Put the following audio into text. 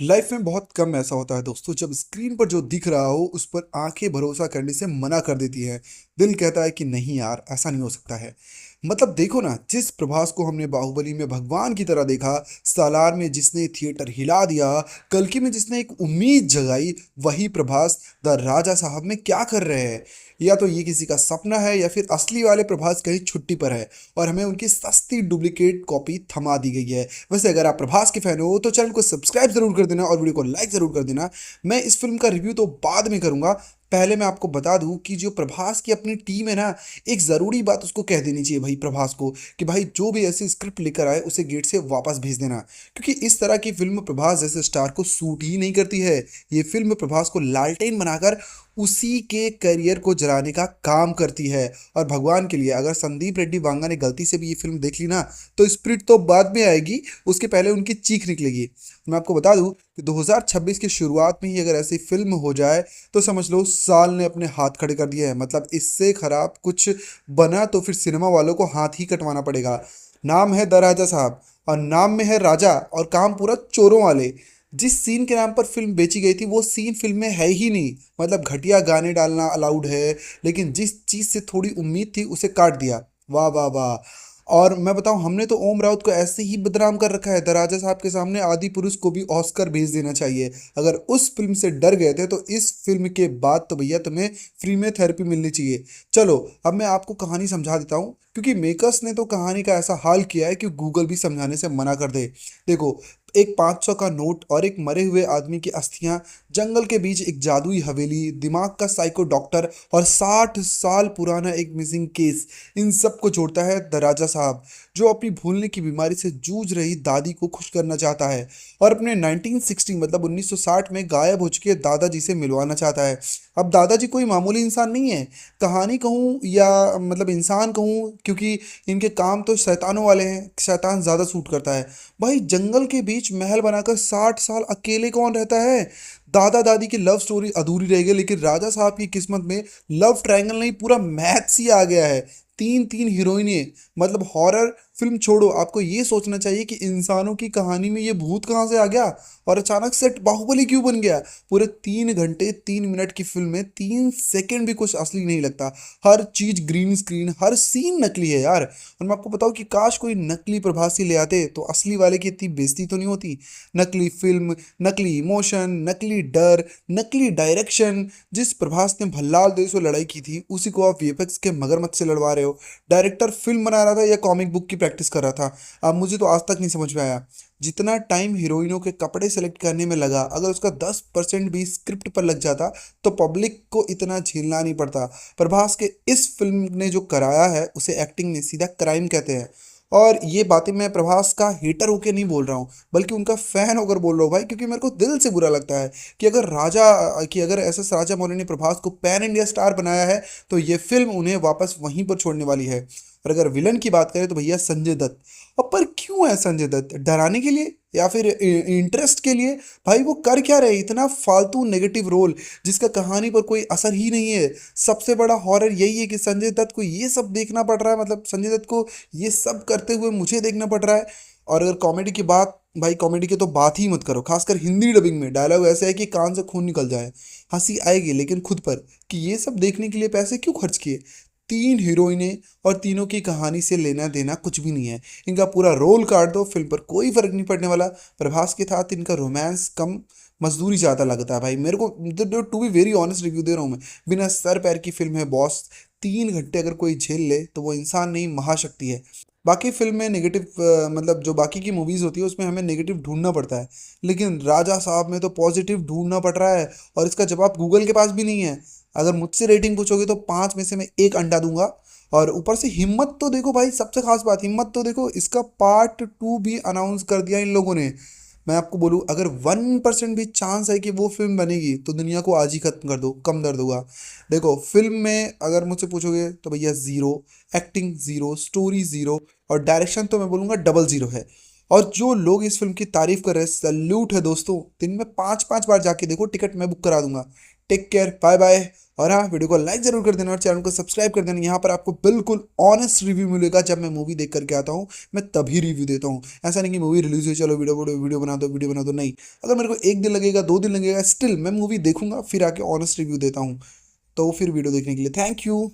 Life में बहुत कम ऐसा होता है दोस्तों जब स्क्रीन पर जो दिख रहा हो उस पर आंखें भरोसा करने से मना कर देती है। दिल कहता है कि नहीं यार, ऐसा नहीं हो सकता है। मतलब देखो ना, जिस प्रभास को हमने बाहुबली में भगवान की तरह देखा, सालार में जिसने थिएटर हिला दिया, कल्कि में जिसने एक उम्मीद जगाई, वही प्रभास द राजा साहब में क्या कर रहे हैं? या तो ये किसी का सपना है या फिर असली वाले प्रभास कहीं छुट्टी पर है और हमें उनकी सस्ती डुप्लीकेट कॉपी थमा दी गई है। वैसे अगर आप प्रभास के फैन हो तो चैनल को सब्सक्राइब जरूर कर देना और वीडियो को लाइक जरूर कर देना। मैं इस फिल्म का रिव्यू तो बाद में करूंगा। पहले मैं आपको बता दूं कि जो प्रभास की अपनी टीम है ना, एक ज़रूरी बात उसको कह देनी चाहिए भाई प्रभास को कि भाई जो भी ऐसी स्क्रिप्ट लेकर आए उसे गेट से वापस भेज देना, क्योंकि इस तरह की फिल्म प्रभास जैसे स्टार को सूट ही नहीं करती है। ये फिल्म प्रभास को लालटेन बनाकर उसी के करियर को जलाने का काम करती है। और भगवान के लिए अगर संदीप रेड्डी वांगा ने गलती से भी ये फिल्म देख ली ना, तो स्प्रिट तो बाद में आएगी, उसके पहले उनकी चीख निकलेगी। मैं आपको बता दूं कि 2026 की शुरुआत में ही अगर ऐसी फिल्म हो जाए तो समझ लो साल ने अपने हाथ खड़े कर दिए हैं। मतलब इससे खराब कुछ बना तो फिर सिनेमा वालों को हाथ ही कटवाना पड़ेगा। नाम है द राजा साहब और नाम में है राजा और काम पूरा चोरों वाले। जिस सीन के नाम पर फिल्म बेची गई थी वो सीन फिल्म में है ही नहीं। मतलब घटिया गाने डालना अलाउड है, लेकिन जिस चीज़ से थोड़ी उम्मीद थी उसे काट दिया। वाह वाह वाह। और मैं बताऊं, हमने तो ओम राउत को ऐसे ही बदनाम कर रखा है। द राजा साहब के सामने आदि पुरुष को भी ऑस्कर भेज देना चाहिए। अगर उस फिल्म से डर गए थे तो इस फिल्म के बाद तो भैया तुम्हें फ्री में थेरेपी मिलनी चाहिए। चलो अब मैं आपको कहानी समझा देता हूँ, क्योंकि मेकर्स ने तो कहानी का ऐसा हाल किया है कि गूगल भी समझाने से मना कर दे। देखो, एक 500 का नोट और एक मरे हुए आदमी की अस्थियां, जंगल के बीच एक जादुई हवेली, दिमाग का साइको डॉक्टर और 60 साल पुराना एक मिसिंग केस, इन सब को जोड़ता है द राजा साहब, जो अपनी भूलने की बीमारी से जूझ रही दादी को खुश करना चाहता है और अपने 1960 मतलब 1960 में गायब हो चुके दादाजी से मिलवाना चाहता है। अब दादाजी कोई मामूली इंसान नहीं है, कहानी कहूँ या मतलब इंसान कहूँ, क्योंकि इनके काम तो शैतानों वाले हैं। शैतान ज़्यादा सूट करता है। भाई जंगल के बीच महल बनाकर 60 साल अकेले कौन रहता है? दादा दादी की लव स्टोरी अधूरी रह गई, लेकिन राजा साहब की किस्मत में लव ट्रायंगल नहीं, पूरा मैथ्स ही आ गया है। तीन तीन हीरोइनें। मतलब हॉरर फिल्म छोड़ो, आपको ये सोचना चाहिए कि इंसानों की कहानी में ये भूत कहाँ से आ गया और अचानक से बाहुबली क्यों बन गया। पूरे 3 घंटे 3 मिनट की फिल्म में 3 सेकंड भी कुछ असली नहीं लगता। हर चीज ग्रीन स्क्रीन, हर सीन नकली है यार। और मैं आपको बताऊं कि काश कोई नकली प्रभासी ले आते तो असली वाले की इतनी बेइज्जती तो नहीं होती। नकली फिल्म, नकली इमोशन, नकली डर, नकली डायरेक्शन। जिस प्रभास ने भल्लाल देव से लड़ाई की थी उसी को आप वीएफएक्स के मगरमच्छ से लड़वा रहे हो। डायरेक्टर फिल्म बना रहा था या कॉमिक बुक की प्रैक्टिस कर रहा था? अब मुझे तो आज तक नहीं समझ में आया। जितना टाइम हीरोइनों के कपड़े सेलेक्ट करने में लगा, अगर उसका 10% भी स्क्रिप्ट पर लग जाता तो पब्लिक को इतना झेलना नहीं पड़ता। प्रभास के इस फिल्म ने जो कराया है उसे एक्टिंग में सीधा क्राइम कहते हैं। और ये बातें मैं प्रभास का हेटर होके नहीं बोल रहा हूँ, बल्कि उनका फैन होकर बोल रहा हूँ भाई, क्योंकि मेरे को दिल से बुरा लगता है कि अगर एस एस राजा मौली ने प्रभास को पैन इंडिया स्टार बनाया है तो ये फिल्म उन्हें वापस वहीं पर छोड़ने वाली है। और अगर विलन की बात करें तो भैया संजय दत्त। अब पर क्यों है संजय दत्त? डराने के लिए या फिर इंटरेस्ट के लिए? भाई वो कर क्या रहे इतना फालतू नेगेटिव रोल जिसका कहानी पर कोई असर ही नहीं है। सबसे बड़ा हॉरर यही है कि संजय दत्त को ये सब देखना पड़ रहा है, मतलब संजय दत्त को ये सब करते हुए मुझे देखना पड़ रहा है। और अगर कॉमेडी की बात, भाई कॉमेडी की तो बात ही मत करो। खासकर हिंदी डबिंग में डायलॉग ऐसे है कि कान से खून निकल जाए। हंसी आएगी लेकिन खुद पर, कि ये सब देखने के लिए पैसे क्यों खर्च किए। 3 हीरोइनें और तीनों की कहानी से लेना देना कुछ भी नहीं है। इनका पूरा रोल काट दो, फिल्म पर कोई फर्क नहीं पड़ने वाला। प्रभास के साथ इनका रोमांस कम, मजदूरी ज़्यादा लगता है भाई मेरे को। To be very honest review दे रहा हूँ मैं। बिना सर पैर की फिल्म है बॉस। 3 घंटे अगर कोई झेल ले तो वो इंसान नहीं, महाशक्ति है। बाकी फिल्म में नेगेटिव, मतलब जो बाकी की मूवीज़ होती है उसमें हमें नेगेटिव ढूंढना पड़ता है, लेकिन राजा साहब में तो पॉजिटिव ढूंढना पड़ रहा है। और इसका जवाब गूगल के पास भी नहीं है। अगर मुझसे रेटिंग पूछोगे तो 5 में से मैं 1 अंडा दूंगा। और ऊपर से हिम्मत तो देखो भाई, सबसे खास बात हिम्मत तो देखो, इसका पार्ट 2 भी अनाउंस कर दिया इन लोगों ने। मैं आपको बोलूँ, अगर 1% भी चांस है कि वो फिल्म बनेगी तो दुनिया को आज ही खत्म कर दो, कम दर्द होगा। देखो फिल्म में अगर मुझसे पूछोगे तो भैया zero, acting zero, story zero और डायरेक्शन तो मैं बोलूँगा डबल ज़ीरो है। और जो लोग इस फिल्म की तारीफ कर रहे हैं, सल्यूट है दोस्तों। दिन में 5-5 बार जाके देखो, टिकट मैं बुक करा दूंगा। Take care, bye bye. और हाँ, वीडियो को लाइक जरूर कर देना और चैनल को सब्सक्राइब कर देना। यहाँ पर आपको बिल्कुल ऑनेस्ट रिव्यू मिलेगा। जब मैं मूवी देख करके आता हूँ मैं तभी रिव्यू देता हूँ। ऐसा नहीं कि मूवी रिलीज हुई चलो वीडियो बना दो, नहीं। अगर मेरे को 1 दिन लगेगा, 2 दिन लगेगा, स्टिल मैं मूवी देखूंगा फिर आके ऑनेस्ट रिव्यू देता हूँ। तो फिर वीडियो देखने के लिए थैंक यू।